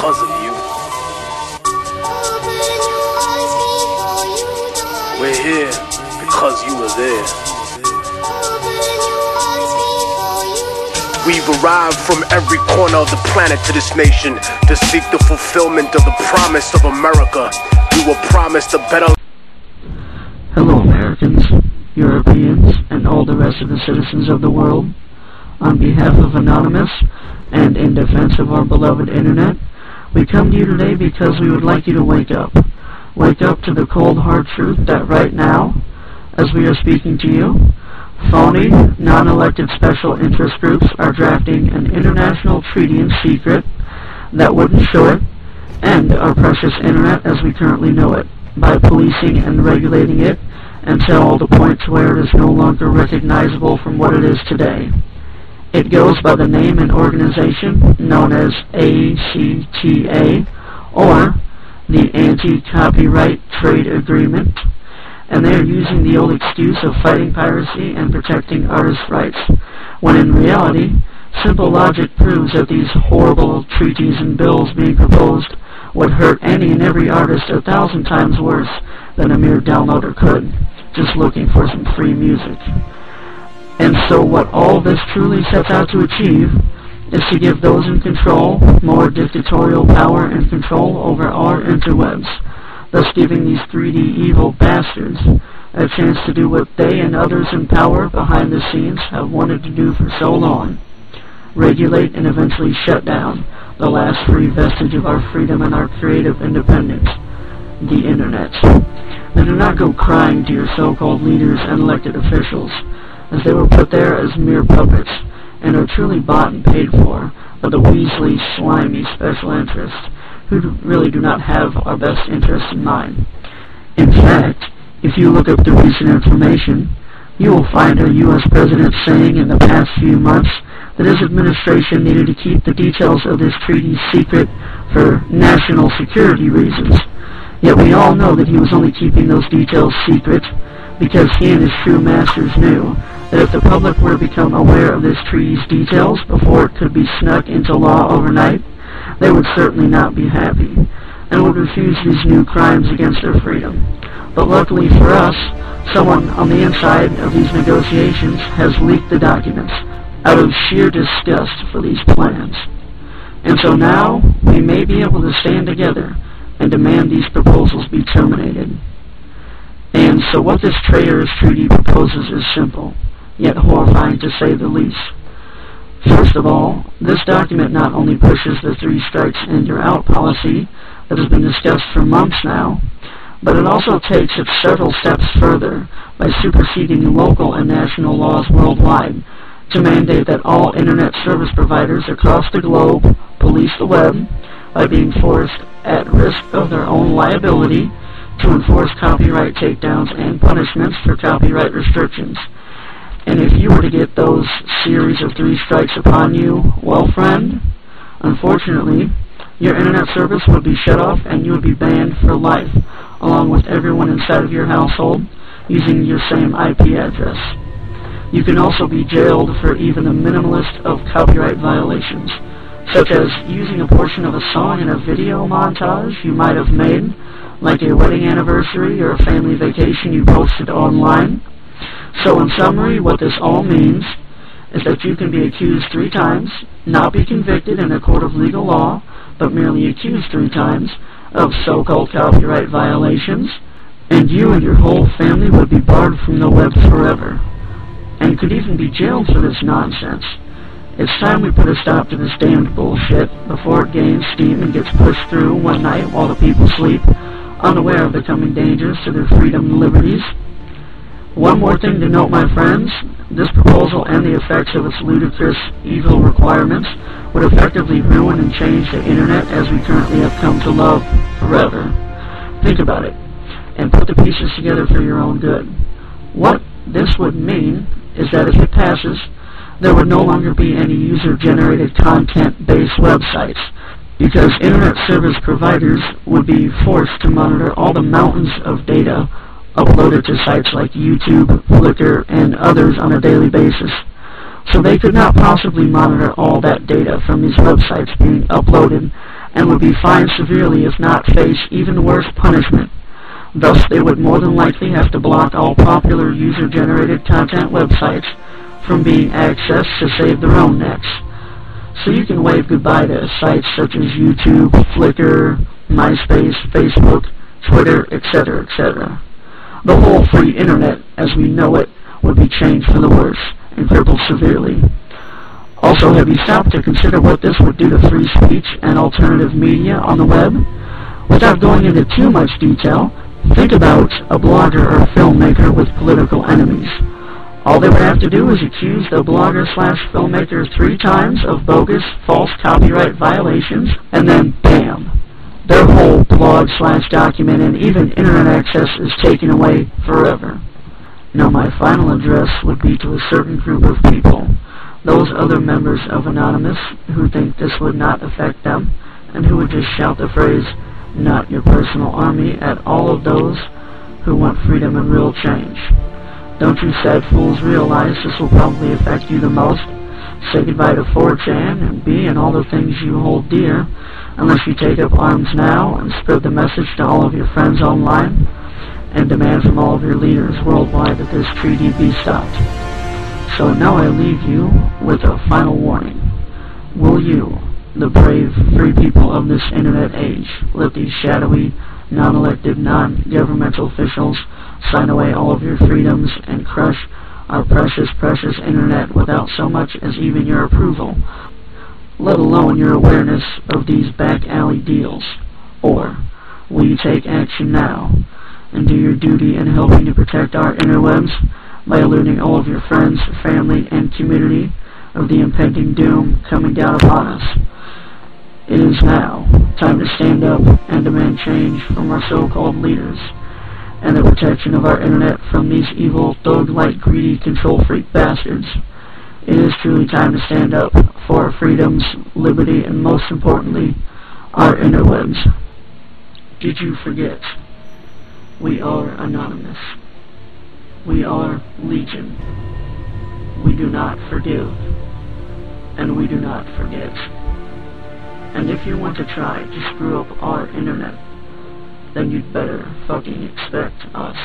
because of you. We're here because you were there. We've arrived from every corner of the planet to this nation to seek the fulfillment of the promise of America. We were promised a better... Hello Americans, Europeans, and all the rest of the citizens of the world. On behalf of Anonymous, and in defense of our beloved Internet, we come to you today because we would like you to wake up. Wake up to the cold hard truth that right now, as we are speaking to you, phony, non-elected special interest groups are drafting an international treaty in secret that would ensure end our precious Internet as we currently know it, by policing and regulating it until the point where it is no longer recognizable from what it is today. It goes by the name and organization known as ACTA, or the Anti-Copyright Trade Agreement, and they are using the old excuse of fighting piracy and protecting artists' rights, when in reality, simple logic proves that these horrible treaties and bills being proposed would hurt any and every artist 1,000 times worse than a mere downloader could, just looking for some free music. And so what all this truly sets out to achieve is to give those in control more dictatorial power and control over our interwebs, thus giving these 3D evil bastards a chance to do what they and others in power behind the scenes have wanted to do for so long: regulate and eventually shut down the last free vestige of our freedom and our creative independence, the Internet. Now do not go crying to your so-called leaders and elected officials, as they were put there as mere puppets, and are truly bought and paid for by the Weasley, slimy special interests, who really do not have our best interests in mind. In fact, if you look up the recent information, you will find our U.S. President saying in the past few months that his administration needed to keep the details of this treaty secret for national security reasons. Yet we all know that he was only keeping those details secret because he and his true masters knew that if the public were to become aware of this treaty's details before it could be snuck into law overnight, they would certainly not be happy, and would refuse these new crimes against their freedom. But luckily for us, someone on the inside of these negotiations has leaked the documents out of sheer disgust for these plans. And so now, we may be able to stand together and demand these proposals be terminated. And so what this traitorous treaty proposes is simple, yet horrifying to say the least. First of all, this document not only pushes the 3 strikes and you're out policy that has been discussed for months now, but it also takes it several steps further by superseding local and national laws worldwide to mandate that all Internet service providers across the globe police the web by being forced at risk of their own liability to enforce copyright takedowns and punishments for copyright restrictions. And if you were to get those series of 3 strikes upon you, well friend, unfortunately, your Internet service would be shut off and you would be banned for life, along with everyone inside of your household using your same IP address. You can also be jailed for even the minimalist of copyright violations, such as using a portion of a song in a video montage you might have made, like a wedding anniversary or a family vacation you posted online. So in summary, what this all means is that you can be accused 3 times, not be convicted in a court of legal law, but merely accused 3 times of so-called copyright violations, and you and your whole family would be barred from the web forever, and could even be jailed for this nonsense. It's time we put a stop to this damned bullshit before it gains steam and gets pushed through one night while the people sleep, unaware of the coming dangers to their freedom and liberties. One more thing to note, my friends, this proposal and the effects of its ludicrous, evil requirements would effectively ruin and change the Internet as we currently have come to love forever. Think about it, and put the pieces together for your own good. What this would mean is that if it passes, there would no longer be any user-generated content-based websites, because Internet service providers would be forced to monitor all the mountains of data uploaded to sites like YouTube, Flickr, and others on a daily basis, So they could not possibly monitor all that data from these websites being uploaded and would be fined severely if not face even worse punishment. Thus, they would more than likely have to block all popular user-generated content websites from being accessed to save their own necks. So you can wave goodbye to sites such as YouTube, Flickr, MySpace, Facebook, Twitter, etc., etc. The whole free internet, as we know it, would be changed for the worse and crippled severely. Also, have you stopped to consider what this would do to free speech and alternative media on the web? Without going into too much detail, think about a blogger or filmmaker with political enemies. All they would have to do is accuse the blogger/filmmaker 3 times of bogus, false copyright violations, and then BAM! Their whole blog/document and even internet access is taken away forever. Now my final address would be to a certain group of people, those other members of Anonymous who think this would not affect them, and who would just shout the phrase, "Not your personal army," at all of those who want freedom and real change. Don't you sad fools realize this will probably affect you the most? Say goodbye to 4chan and B and all the things you hold dear, unless you take up arms now and spread the message to all of your friends online, and demand from all of your leaders worldwide that this treaty be stopped. So now I leave you with a final warning. Will you, the brave, free people of this internet age, let these shadowy, non-elected, non-governmental officials sign away all of your freedoms and crush our precious, precious internet without so much as even your approval, let alone your awareness of these back alley deals? Or will you take action now and do your duty in helping to protect our interwebs by alerting all of your friends, family, and community of the impending doom coming down upon us? It is now time to stand up and demand change from our so-called leaders and the protection of our internet from these evil, thug-like, greedy, control-freak bastards. It is truly time to stand up for our freedoms, liberty, and most importantly, our interwebs. Did you forget? We are Anonymous. We are Legion. We do not forgive, and we do not forget. And if you want to try to screw up our internet, then you'd better fucking expect us.